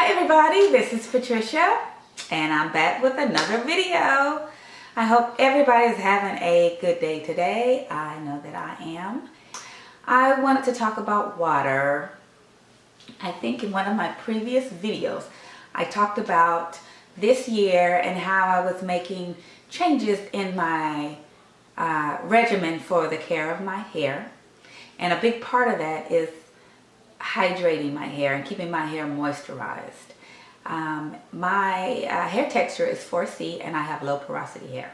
Hi everybody, this is Patricia and I'm back with another video. I hope everybody's having a good day today. I know that I am. I wanted to talk about water. I think in one of my previous videos I talked about this year and how I was making changes in my regimen for the care of my hair. And a big part of that is hydrating my hair and keeping my hair moisturized. My hair texture is 4C and I have low porosity hair.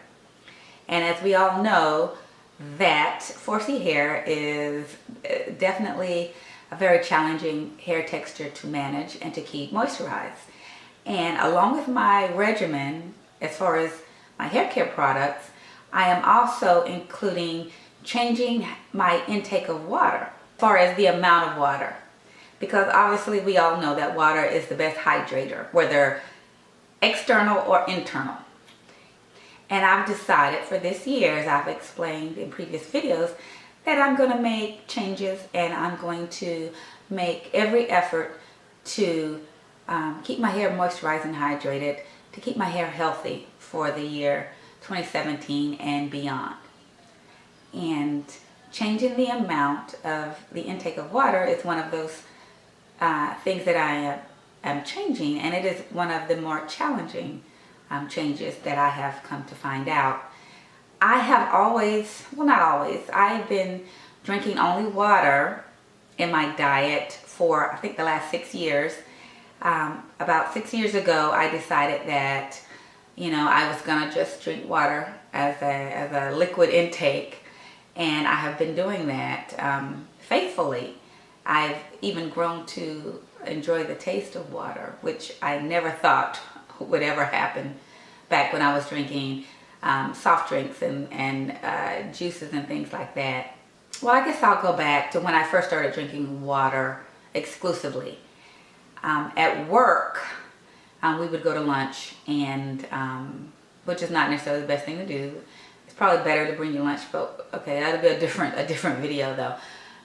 And as we all know, that 4C hair is definitely a very challenging hair texture to manage and to keep moisturized. And along with my regimen, as far as my hair care products, I am also including changing my intake of water as far as the amount of water. Because obviously we all know that water is the best hydrator, whether external or internal. And I've decided for this year, as I've explained in previous videos, that I'm going to make changes and I'm going to make every effort to keep my hair moisturized and hydrated, to keep my hair healthy for the year 2017 and beyond. And changing the amount of the intake of water is one of those things that I am changing, and it is one of the more challenging changes that I have come to find out. I have always, well not always, I've been drinking only water in my diet for I think the last 6 years. About 6 years ago I decided that, you know, I was gonna just drink water as a liquid intake, and I have been doing that faithfully. I've even grown to enjoy the taste of water, which I never thought would ever happen back when I was drinking soft drinks and juices and things like that. Well, I guess I'll go back to when I first started drinking water exclusively. At work, we would go to lunch, and which is not necessarily the best thing to do. It's probably better to bring your lunch, but okay, that'll be a different video though.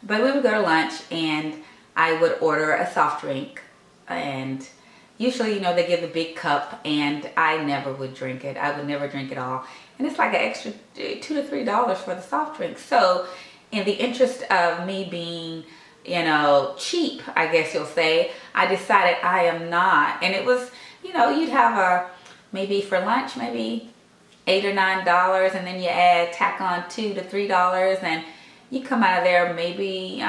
But we would go to lunch and I would order a soft drink, and usually, you know, they give the big cup, and I never would drink it. I would never drink it all. And it's like an extra $2 to $3 for the soft drink. So in the interest of me being, you know, cheap, I guess you'll say, I decided I am not. And it was, you know, you'd have maybe for lunch, maybe $8 or $9, and then you tack on $2 to $3, and you come out of there maybe,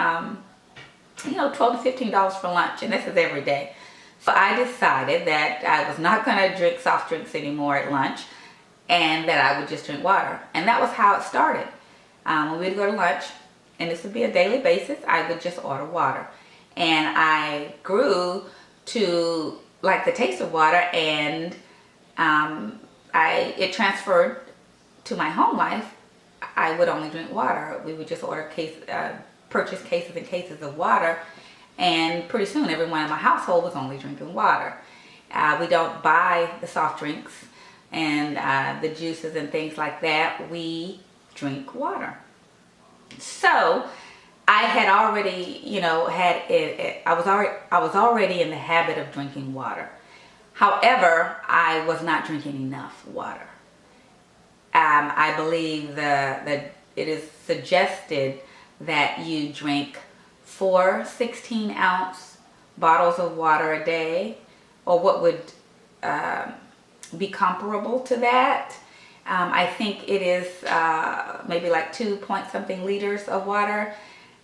you know, $12 to $15 for lunch, and this is every day. So I decided that I was not going to drink soft drinks anymore at lunch, and that I would just drink water. And that was how it started. When we'd go to lunch, and this would be a daily basis, I would just order water. And I grew to like the taste of water, and it transferred to my home life. I would only drink water. We would just purchase cases and cases of water, and pretty soon everyone in my household was only drinking water. We don't buy the soft drinks and the juices and things like that. We drink water. So I had already, you know, I was already in the habit of drinking water. However, I was not drinking enough water. I believe that it is suggested that you drink 4 16-ounce bottles of water a day, or what would be comparable to that. I think it is maybe like 2-point-something liters of water.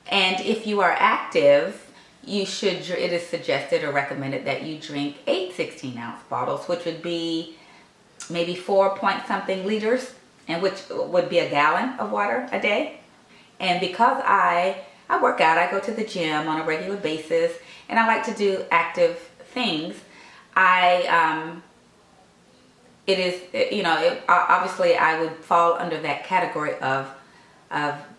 And if you are active, it is suggested or recommended that you drink 8 16-ounce bottles, which would be maybe 4-point-something liters, and which would be a gallon of water a day. And because I work out, I go to the gym on a regular basis, and I like to do active things. Obviously I would fall under that category of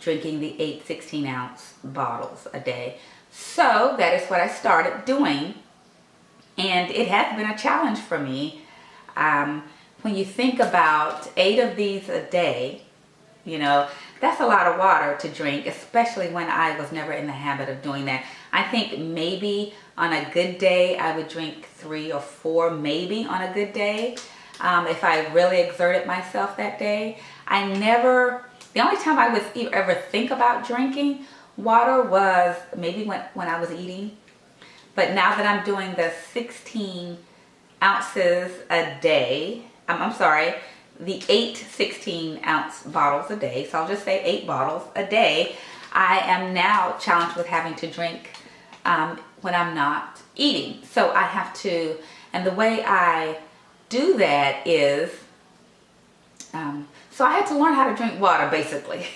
drinking the 8 16-ounce bottles a day. So that is what I started doing, and it has been a challenge for me. When you think about 8 of these a day, you know, that's a lot of water to drink, especially when I was never in the habit of doing that. I think maybe On a good day, I would drink 3 or 4, maybe on a good day. If I really exerted myself that day. The only time I would ever think about drinking water was maybe when I was eating. But now that I'm doing the 16 ounces a day, I'm sorry, the 8 16-ounce bottles a day, so I'll just say 8 bottles a day, I am now challenged with having to drink when I'm not eating. So I have to, and the way I do that is, so I had to learn how to drink water basically.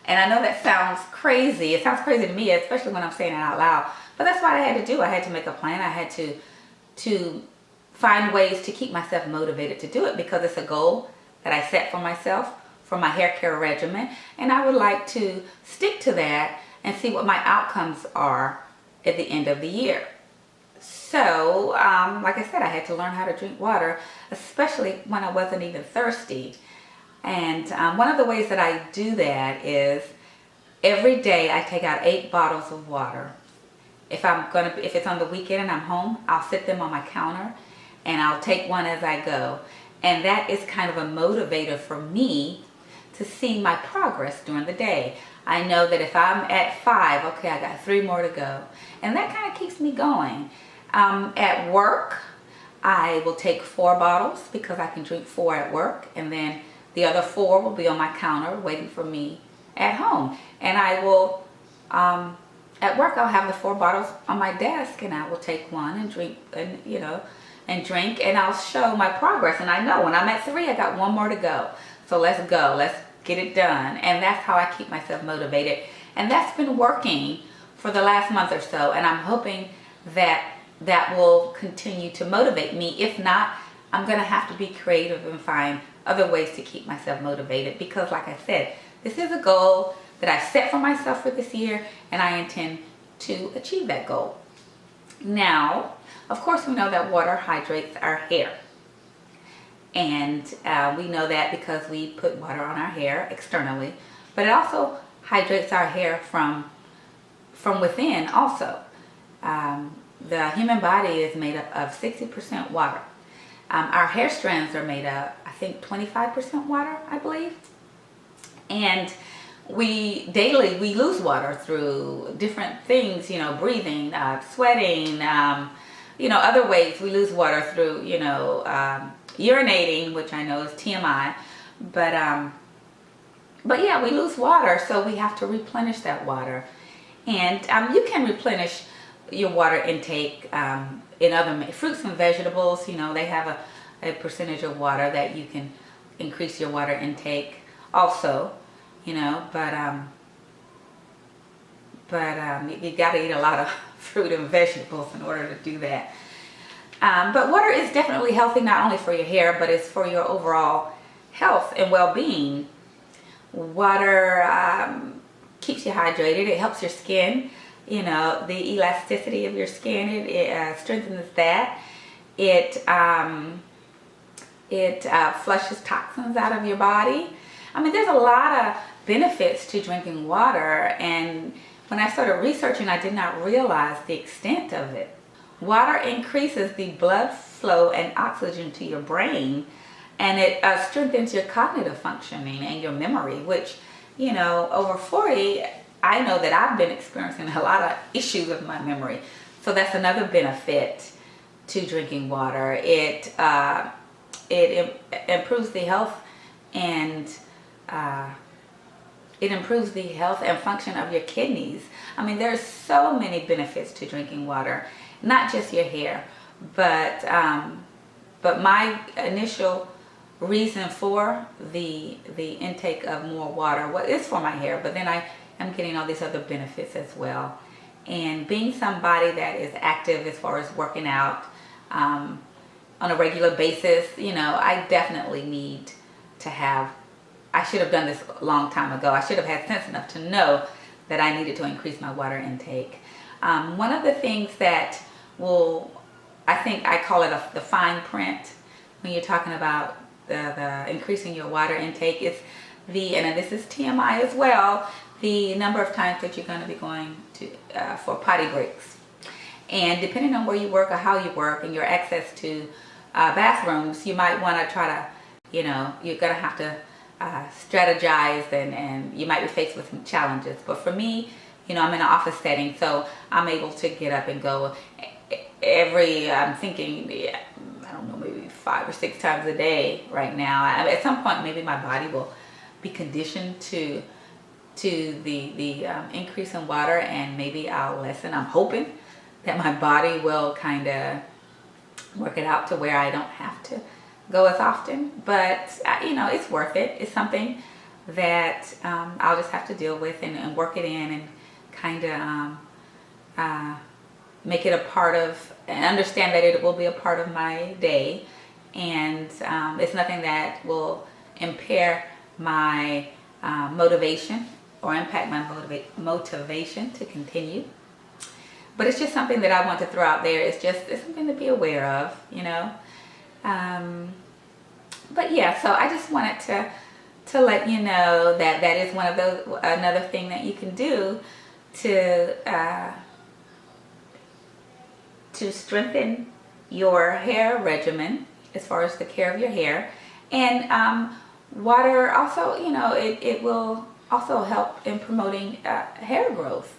And I know that sounds crazy. It sounds crazy to me, especially when I'm saying it out loud. But that's what I had to do. I had to make a plan. I had to find ways to keep myself motivated to do it, because it's a goal that I set for myself for my hair care regimen. And I would like to stick to that and see what my outcomes are at the end of the year. So, like I said, I had to learn how to drink water, especially when I wasn't even thirsty. And one of the ways that I do that is every day I take out 8 bottles of water. If it's on the weekend and I'm home, I'll sit them on my counter and I'll take one as I go. And that is kind of a motivator for me to see my progress during the day. I know that if I'm at 5, okay, I got 3 more to go. And that kind of keeps me going. At work, I will take 4 bottles because I can drink 4 at work, and then the other 4 will be on my counter waiting for me at home. And I will, at work, I'll have the 4 bottles on my desk, and I will take one and drink, and drink, and I'll show my progress. And I know when I'm at 3, I got 1 more to go. So let's go, let's get it done. And that's how I keep myself motivated. And that's been working for the last month or so. And I'm hoping that that will continue to motivate me. If not, I'm gonna have to be creative and find other ways to keep myself motivated, because like I said, this is a goal that I set for myself for this year, and I intend to achieve that goal. Now, of course, we know that water hydrates our hair. And we know that because we put water on our hair externally, but it also hydrates our hair from within also. The human body is made up of 60% water. Our hair strands are made up, I think, 25% water, I believe. And daily we lose water through different things, breathing, sweating, other ways we lose water through, urinating, which I know is TMI. But yeah, we lose water, so we have to replenish that water. And you can replenish your water intake in other fruits and vegetables. They have a percentage of water that you can increase your water intake also, but you got to eat a lot of fruit and vegetables in order to do that. But water is definitely healthy, not only for your hair, but it's for your overall health and well-being. Water keeps you hydrated. It helps your skin. The elasticity of your skin, it strengthens that. It flushes toxins out of your body. I mean, there's a lot of benefits to drinking water, and when I started researching, I did not realize the extent of it. Water increases the blood flow and oxygen to your brain, and it strengthens your cognitive functioning and your memory, which, over 40, I know that I've been experiencing a lot of issues with my memory. So that's another benefit to drinking water. It improves the health and function of your kidneys. I mean, there's so many benefits to drinking water, not just your hair, but my initial reason for the intake of more water is for my hair, but then I'm getting all these other benefits as well. And being somebody that is active as far as working out on a regular basis, I definitely need to have, I should have done this a long time ago. I should have had sense enough to know that I needed to increase my water intake. One of the things that I think I call it the fine print when you're talking about the increasing your water intake is and this is TMI as well, the number of times that you're going to be going to for potty breaks. And depending on where you work or how you work and your access to bathrooms, you might want to try to, you're going to have to strategize, and you might be faced with some challenges. But for me, I'm in an office setting, so I'm able to get up and go I'm thinking, I don't know, maybe 5 or 6 times a day right now. At some point, maybe my body will be conditioned to the increase in water, and maybe I'll lessen. I'm hoping that my body will kind of work it out to where I don't have to go as often. But it's worth it. It's something that I'll just have to deal with and work it in, and kind of make it a part of, and understand that it will be a part of my day. And it's nothing that will impair my motivation or impact my motivation to continue. But it's just something that I want to throw out there. It's something to be aware of, But yeah, so I just wanted to let you know that is one of those, another thing that you can do to strengthen your hair regimen as far as the care of your hair. And water also, it will also help in promoting hair growth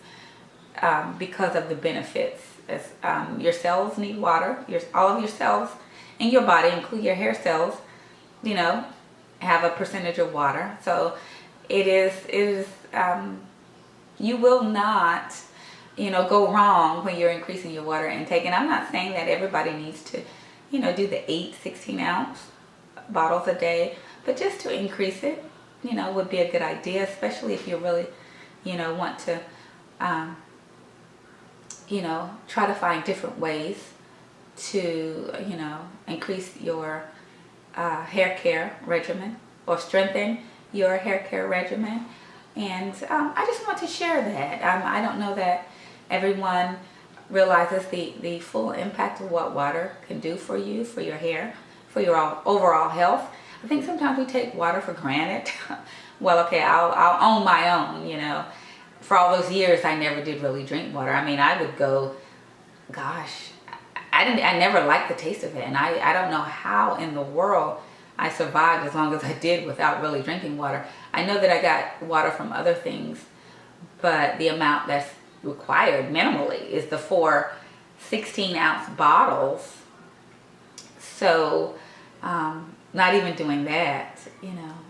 because of the benefits. As your cells need water, all of your cells in your body, include your hair cells, have a percentage of water. So it is you will not go wrong when you're increasing your water intake. And I'm not saying that everybody needs to do the 16 ounce bottles a day, but just to increase it would be a good idea, especially if you really want to try to find different ways to increase your hair care regimen or strengthen your hair care regimen. And I just want to share that. I don't know that everyone realizes the full impact of what water can do for you, for your hair, for your overall health. I think sometimes we take water for granted. Well, okay, I'll own my own, For all those years, I never did really drink water. I mean, I would go, gosh, I never liked the taste of it. And I don't know how in the world I survived as long as I did without really drinking water. I know that I got water from other things, but the amount that's required minimally is the 4 16-ounce bottles. So not even doing that,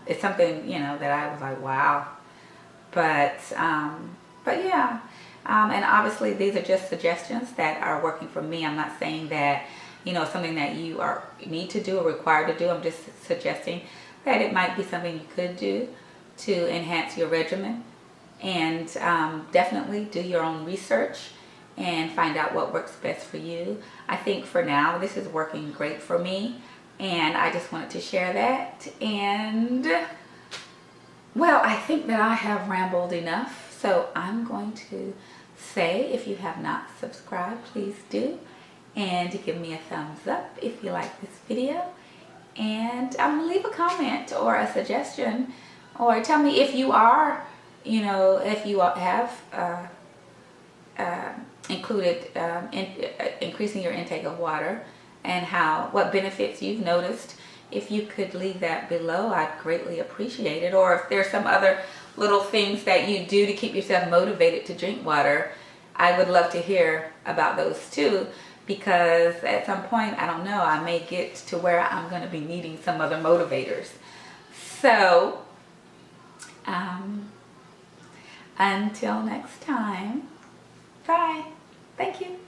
it's something, that I was like, wow. But yeah, and obviously these are just suggestions that are working for me. I'm not saying that, something that you need to do or required to do. I'm just suggesting that it might be something you could do to enhance your regimen. And definitely do your own research and find out what works best for you. I think for now, this is working great for me. And I just wanted to share that. And, well, I think that I have rambled enough. So I'm going to say, if you have not subscribed, please do. And give me a thumbs up if you like this video. And leave a comment or a suggestion. Or tell me if you are, if you have included increasing your intake of water, and what benefits you've noticed. If you could leave that below, I'd greatly appreciate it. Or if there's some other little things that you do to keep yourself motivated to drink water, I would love to hear about those too. Because at some point, I don't know, I may get to where I'm going to be needing some other motivators. So, until next time, bye. Thank you.